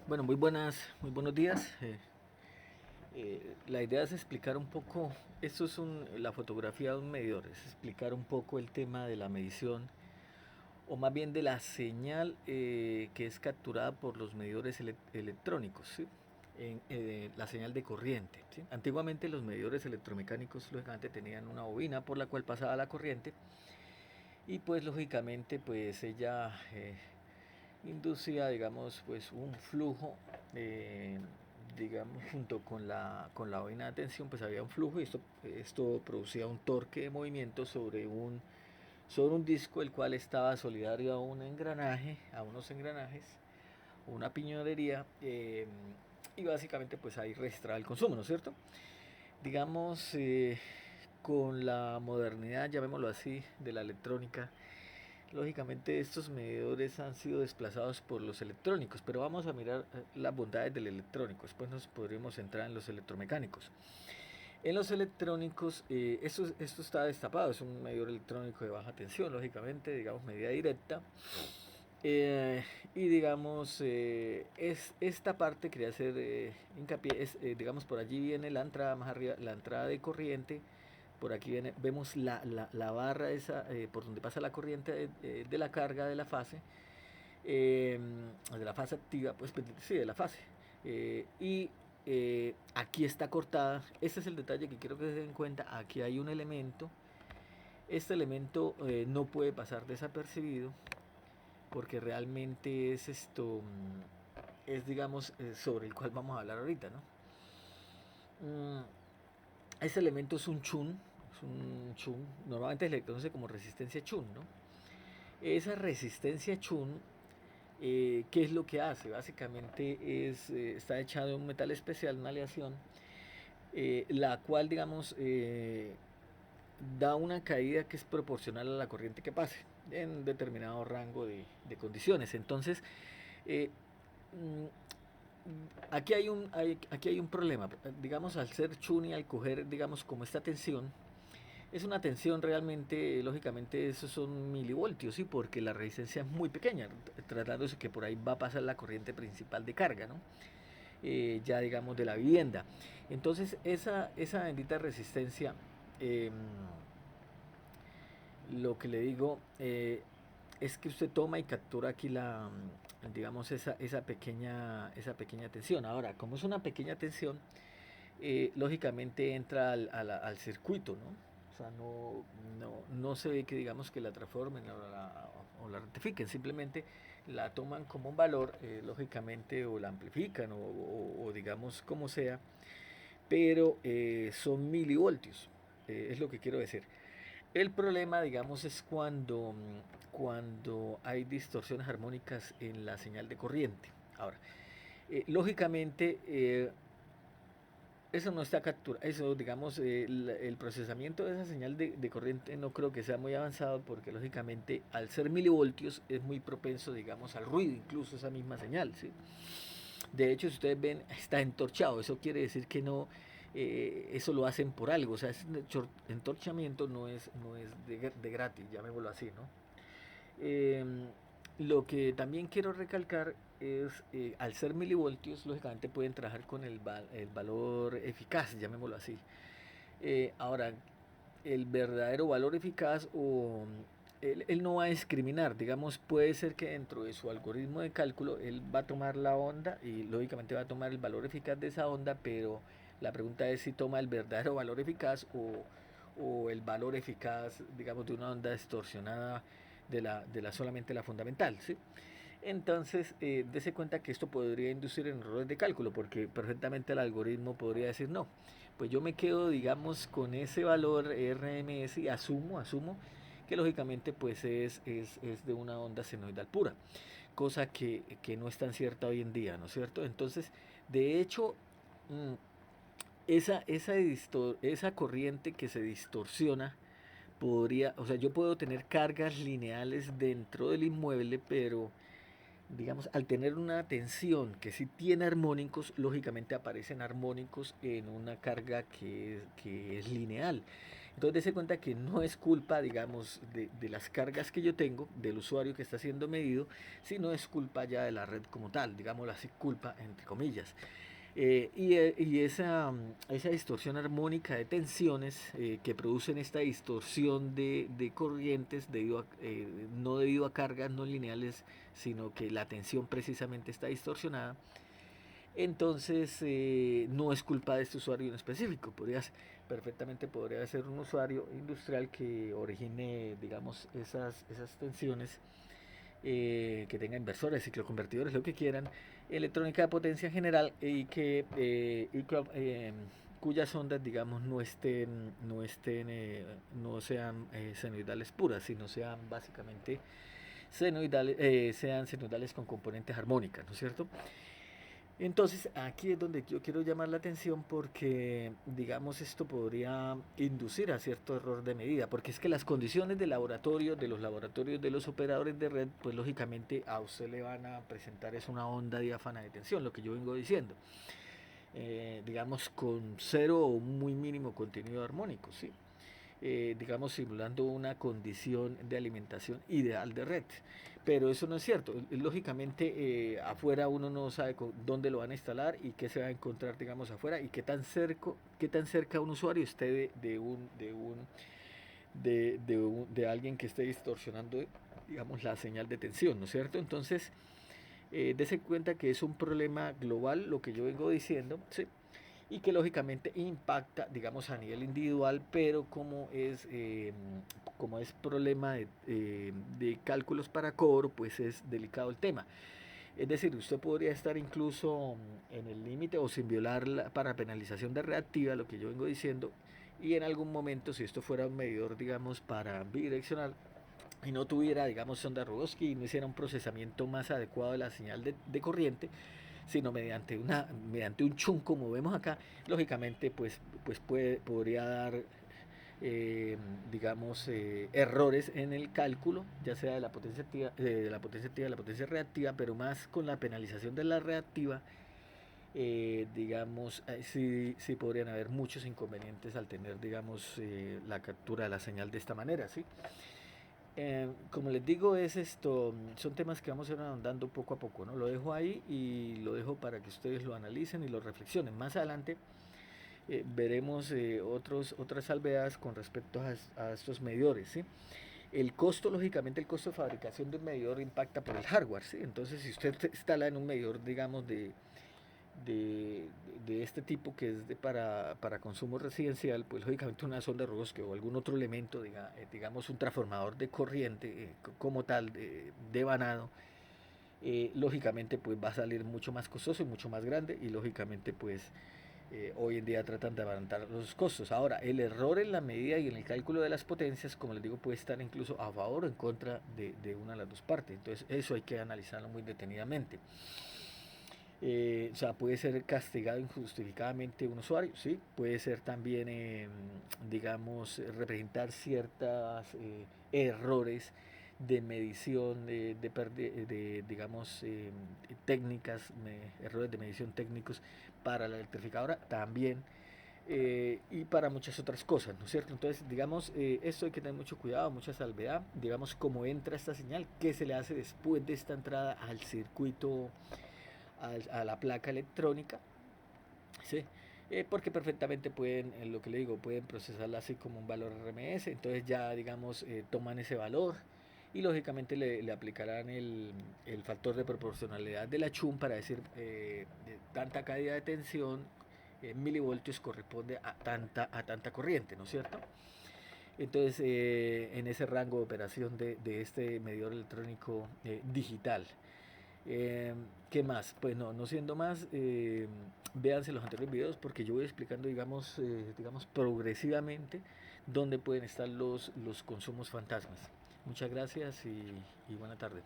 Bueno, muy buenos días. La idea es explicar un poco, la fotografía de un medidor, es explicar un poco el tema de la medición, o más bien de la señal que es capturada por los medidores electrónicos, ¿sí? La señal de corriente, ¿sí? Antiguamente los medidores electromecánicos lógicamente tenían una bobina por la cual pasaba la corriente y pues lógicamente pues ella inducía, digamos, pues un flujo, digamos, junto con la bobina de tensión, pues había un flujo y esto producía un torque de movimiento sobre un disco, el cual estaba solidario a un engranaje, a unos engranajes, una piñonería, y básicamente pues ahí registraba el consumo, ¿no es cierto? Digamos, con la modernidad, llamémoslo así, de la electrónica, lógicamente estos medidores han sido desplazados por los electrónicos, pero vamos a mirar las bondades del electrónico, después nos podremos centrar en los electromecánicos. En los electrónicos, esto está destapado, es un medidor electrónico de baja tensión, lógicamente, digamos medida directa. Eh, y digamos, es esta parte quería hacer hincapié, digamos por allí viene la entrada más arriba, la entrada de corriente, por aquí viene, vemos la barra esa por donde pasa la corriente de la carga eh, de la fase activa, pues sí, de la fase. Y aquí está cortada, este es el detalle que quiero que se den cuenta, aquí hay un elemento, este elemento no puede pasar desapercibido porque realmente es es digamos sobre el cual vamos a hablar ahorita, ¿no? Mm, ese elemento es un chun, normalmente se le conoce como resistencia chun, ¿no? Esa resistencia chun, ¿qué es lo que hace? Básicamente está hecha de un metal especial, una aleación, la cual, digamos, da una caída que es proporcional a la corriente que pase en determinado rango de condiciones. Entonces, eh, mm, aquí hay un problema. Digamos, al ser chuni, al coger, digamos, como esta tensión, es una tensión realmente, lógicamente, esos son milivoltios, ¿sí? Porque la resistencia es muy pequeña, tratándose que por ahí va a pasar la corriente principal de carga, ¿no? Ya digamos de la vivienda. Entonces, esa bendita resistencia, eh, lo que le digo es que usted toma y captura aquí digamos, esa pequeña tensión. Ahora, como es una pequeña tensión, lógicamente entra al circuito, ¿no? O sea, no se ve que digamos que la transformen o la rectifiquen, simplemente la toman como un valor, lógicamente, o la amplifican o digamos como sea, pero son milivoltios, es lo que quiero decir. El problema, digamos, es cuando hay distorsiones armónicas en la señal de corriente. Ahora, lógicamente, eso no está capturado, eso, digamos, el procesamiento de esa señal de corriente no creo que sea muy avanzado porque, lógicamente, al ser milivoltios es muy propenso, digamos, al ruido, incluso esa misma señal, ¿sí? De hecho, si ustedes ven, está entorchado. Eso quiere decir que no, eso lo hacen por algo. O sea, ese entorchamiento no es de gratis, llamémoslo así, ¿no? Eh, lo que también quiero recalcar es, al ser milivoltios, lógicamente pueden trabajar con el valor eficaz, llamémoslo así. Ahora, el verdadero valor eficaz o él no va a discriminar, digamos, puede ser que dentro de su algoritmo de cálculo él va a tomar la onda y lógicamente va a tomar el valor eficaz de esa onda, pero la pregunta es si toma el verdadero valor eficaz o el valor eficaz, digamos, de una onda distorsionada de la solamente la fundamental, ¿sí? Entonces, dése cuenta que esto podría inducir en errores de cálculo, porque perfectamente el algoritmo podría decir no. Pues yo me quedo, digamos, con ese valor RMS y asumo que lógicamente pues es de una onda senoidal pura, cosa que no es tan cierta hoy en día, ¿no es cierto? Entonces, de hecho, mmm, esa corriente que se distorsiona podría, o sea, yo puedo tener cargas lineales dentro del inmueble, pero digamos, al tener una tensión que sí tiene armónicos, lógicamente aparecen armónicos en una carga que es lineal. Entonces dése cuenta que no es culpa, digamos, de las cargas que yo tengo, del usuario que está siendo medido, sino es culpa ya de la red como tal, digámoslo así, culpa entre comillas. Y esa distorsión armónica de tensiones que producen esta distorsión de corrientes no debido a cargas no lineales, sino que la tensión precisamente está distorsionada, entonces no es culpa de este usuario en específico. Perfectamente podría ser un usuario industrial que origine, digamos, esas tensiones, que tenga inversores, cicloconvertidores, lo que quieran, electrónica de potencia general cuyas ondas, digamos, no sean senoidales puras, sino sean básicamente sean senoidales con componentes armónicas, ¿no es cierto? Entonces, aquí es donde yo quiero llamar la atención porque, digamos, esto podría inducir a cierto error de medida, porque es que las condiciones de los laboratorios de los operadores de red, pues lógicamente a usted le van a presentar es una onda diáfana de tensión, lo que yo vengo diciendo, digamos, con cero o muy mínimo contenido armónico, ¿sí? Digamos, simulando una condición de alimentación ideal de red. Pero eso no es cierto. Lógicamente, afuera uno no sabe dónde lo van a instalar y qué se va a encontrar, digamos, afuera y qué tan cerca un usuario esté de alguien que esté distorsionando, digamos, la señal de tensión, ¿no es cierto? Entonces, dese cuenta que es un problema global, lo que yo vengo diciendo, ¿sí? Y que lógicamente impacta, digamos, a nivel individual, pero como es problema de cálculos para cobro, pues es delicado el tema. Es decir, usted podría estar incluso en el límite o sin violar la parapenalización de reactiva, lo que yo vengo diciendo, y en algún momento, si esto fuera un medidor, digamos, para bidireccional, y no tuviera, digamos, sonda Rogowski y no hiciera un procesamiento más adecuado de la señal de corriente, sino mediante un chun como vemos acá, lógicamente podría dar digamos errores en el cálculo, ya sea de la potencia reactiva, pero más con la penalización de la reactiva, digamos, sí podrían haber muchos inconvenientes al tener, digamos, la captura de la señal de esta manera, ¿sí? Como les digo, son temas que vamos a ir ahondando poco a poco, ¿no? Lo dejo ahí y lo dejo para que ustedes lo analicen y lo reflexionen. Más adelante veremos otras salvedades con respecto a estos medidores, ¿sí? El costo, lógicamente, el costo de fabricación de un medidor impacta por el hardware, ¿sí? Entonces, si usted instala en un medidor, digamos, de, de este tipo que es para consumo residencial, pues lógicamente una sonda Rogowski o algún otro elemento, digamos un transformador de corriente como tal, de vanado, lógicamente pues va a salir mucho más costoso y mucho más grande y lógicamente pues hoy en día tratan de abaratar los costos. Ahora, el error en la medida y en el cálculo de las potencias, como les digo, puede estar incluso a favor o en contra de una de las dos partes. Entonces, eso hay que analizarlo muy detenidamente. O sea, puede ser castigado injustificadamente un usuario, ¿sí? Puede ser también, digamos, representar ciertos errores de medición, digamos, técnicas, errores de medición técnicos para la electrificadora también, y para muchas otras cosas, ¿no es cierto? Entonces, digamos, esto hay que tener mucho cuidado, mucha salvedad, digamos, cómo entra esta señal, qué se le hace después de esta entrada al circuito, a la placa electrónica, ¿sí? Porque perfectamente pueden, lo que le digo, pueden procesarla así como un valor RMS, entonces ya, digamos, toman ese valor y lógicamente le aplicarán el factor de proporcionalidad de la CHUM para decir tanta caída de tensión en milivoltios corresponde a tanta corriente, ¿no es cierto? Entonces, en ese rango de operación de este medidor electrónico digital. Eh, ¿Qué más? Pues no siendo más, véanse los anteriores videos porque yo voy explicando, digamos progresivamente dónde pueden estar los consumos fantasmas. Muchas gracias y buena tarde.